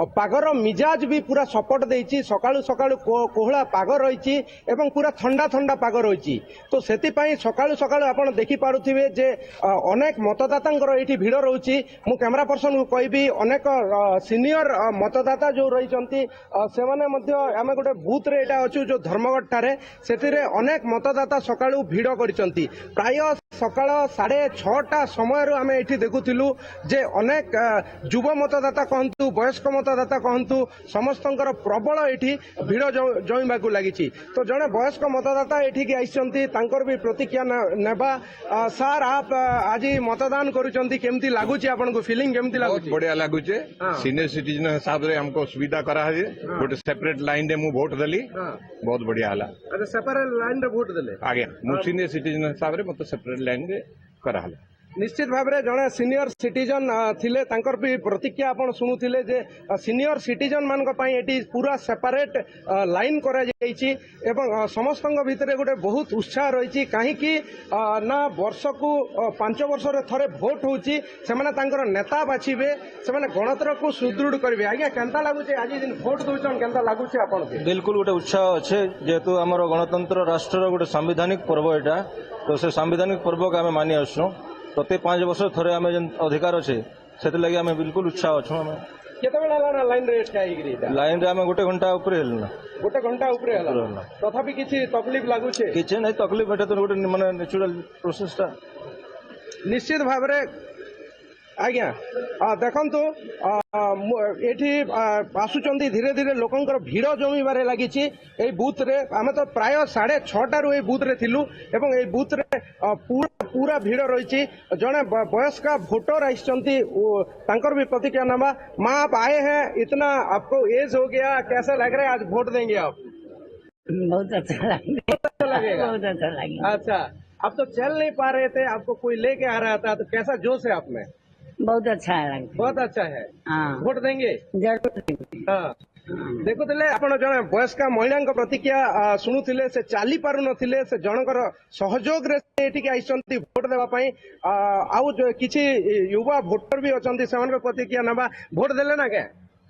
पागर मिजाज भी पूरा सपोर्ट देछि सकाळु सकाळु कोहला पाग रही एवं पूरा ठंडा ठंडा पाग रही तो सेतिपाई सकाळु सकाळु आपण देखि पारुथिबे जे अनेक मतदातांकर एठी भिड़ रहउछि मु कैमरा पर्सन को कहबी अनेक सीनियर मतदाता जो रहिसंती सेमाने मध्य आमे गोटे बूथ रे एटा अछु जो धर्मगढ़ ठारे सेतिरे अनेक मतदाता सकाळु भिड़ करिसंती प्राय सकाळ 6:30 समय आमे एठी देखुथिलु जे अनेक युव मतदाता कहंतु वयस्क मतदाता कहंतु समस्तंकर प्रबल एठी भिड़ जमिबाकू लागिछि तो जने वयस्क मतदाता एठी के आइसंती तांकर भी प्रतिक्रिया नेबा सर आप आज मतदान करूचंती केमती लागुछि आपन को फीलिंग केमती लागुछि बढ़िया लागुछि सीनियर सिटीजन हिसाब रे हमको सुविधा करा है गोटे सेपरेट लाइन रे मु वोट देली बहुत बढ़िया हला अच्छा सेपरेट लाइन रे वोट देले आगे मु सीनियर सिटीजन हिसाब रे मत सेपरेट लाइन रे करा हला निश्चित भाव में जड़े सीनियर सिटीजन थिले तांकर भी प्रतिक्रिया आपण शुणुथिले जे सीनियर सिटीजन मान पूरा सेपरेट लाइन करा जायछि एवं समस्तଙ୍କ भितरे गोटे बहुत उत्साह रही कहीं ना वर्ष को 5 वर्ष रे थरे भोट होची से माने तांकर नेता बाछिबे से माने गणतंत्र को सुदृढ़ करिवे आज्ञा केनता लागुचे आज दिन भोट दोचन केनता लागुचे आपण बिल्कुल गोटे उत्साह अच्छे जेहेतु आमर गणतंत्र राष्ट्र गोटे संवैधानिक पर्व एटा तो से संवैधानिक पर्व को आम मानि आसुँ प्रति 5 वर्ष थरे आम अधिकार अच्छे से लगे बिल्कुल उत्साह अच्छे लाइन रे आम गोटे घंटा ऊपर गोटे घंटा ऊपर तथापि किसी तकलीफ लगुचे किसी नहीं तकलीफ एटा तो गोटे माने नेचुरल प्रोसेस टा निश्चित भाव में आज्ञा देखंतु एठी आसुचंती धीरे धीरे लोकंकर भिड़ जमीबारे लागिछि ए बूथ रे आमे तो प्राय 6:30 रु ए बूथ रे थिलु एवं ए बूथ रे पूरा भिड़ रही जड़े वयस्क भोटर आइसंती तांकर भी प्रतिक्रिया नवा माँ आप आए हैं इतना आपको एज हो गया कैसा लग रहा है आज वोट देंगे आप बहुत अच्छा लगेगा बहुत अच्छा लगेगा अच्छा आप तो चल नहीं पा रहे थे आपको कोई लेके आ रहा था तो कैसा जोश है आप में बहुत अच्छा है बहुत अच्छा है वोट देंगे जरूर हाँ देखुले आपण जने वयस्क महिला प्रतिक्रिया शुणुले से चली पारु नथिले से जनकर सहयोग रे एठी के आइसंती वोट देबा पई आउ किछि युवा वोटर भी अछंती सेमान प्रतिक्रिया नबा वोट देले ना के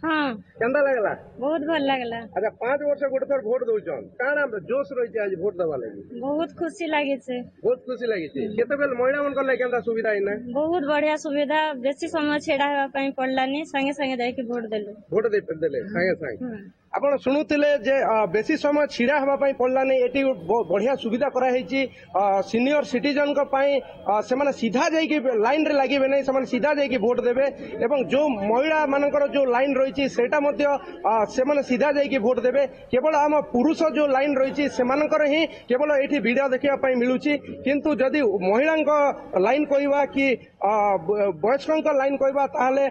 हाँ केंदा लागला बहुत भल लगला अच्छा 5 वर्ष गोटे थर वोट दउछन काना जोश रही आज वोट देबा लागि बहुत खुशी लागे छे बहुत खुशी लागि छे केते बेल महिला मन को केंदा सुविधा इना बहुत बढ़िया सुविधा बेसी समय छेड़ा हेबा पई पड़लानी संगे संगे जाई के वोट देलु वोट देले संगे संगे आपण शुणुले जे बेसी समय छिड़ा हवा पई पड़लानी एटी बढ़िया सुविधा करा हेची सीनियर सिटीजन को पई से माने सीधा जाई के लाइन रे लागिबे नै से माने सीधा जाई के वोट देबे एवं जो महिला मानकर जो लाइन रही सेटा मध्य से माने सीधा जाई के वोट देबे केवल आम पुरुष जो लाइन रही से मानकर ही केवल एठी वीडियो देखिया पई मिलुची किंतु जदि महिला लाइन कहवा कि वयस्क लाइन कहवा ताहले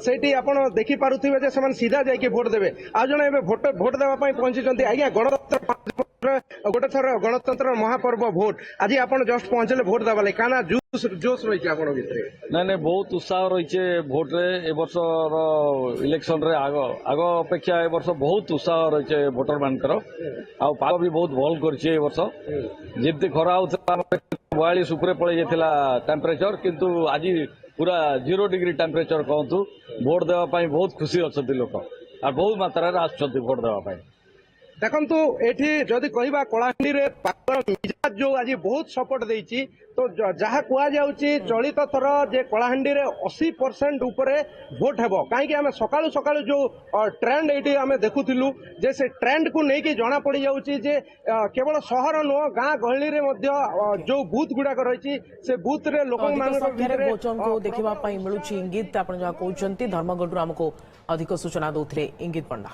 सेठी आपण देखि पारुथिबे जे से माने सीधा जाई के वोट देबे आ जने भोट देवा पहुंची आज्ञा गणतंत्र गोटे थर गणतंत्र महापर्व भोट आज आप जस्ट पहुंचले भोट देवा लगे काना जोश रही नहीं बहुत उत्साह रही भोट रे ए वर्ष इलेक्शन रे आग अपेक्षा ए वर्ष बहुत उत्साह रही भोटर मानकर पाग भी बहुत भल कर वर्ष जमी खरा होता 42 उपरे पड़े जाता टेम्परेचर किंतु आज पूरा 0 डिग्री टेम्परेचर कहतु भोट देवाई बहुत खुशी अच्छा लोक और बहुत मात्रा आसुच्च भोट देवाई देखंतु एठी जदि कहबा कलाहांडी रे पागर मिजाज जो आज बहुत सपोर्ट देछि तो जहाँ कुआ जाउची चलित थर जे कलाहांडी रे 80% ऊपर भोट हेबो काहे कि हमें सकाळु सकाळु जो ट्रेंड एठी हमें देखुथिलु जे से ट्रेंड को नहीं कि जना पड़ी जाउची जे केवल शहर नो गाँ गहली रे मध्य जो बूथ गुडा रही से बूथ रे लोक को देखिबा पई मिलुची इंगित आपण जा कहउचंती धर्मगढ़ हमको अधिक सूचना दउथरे इंगित पंडा।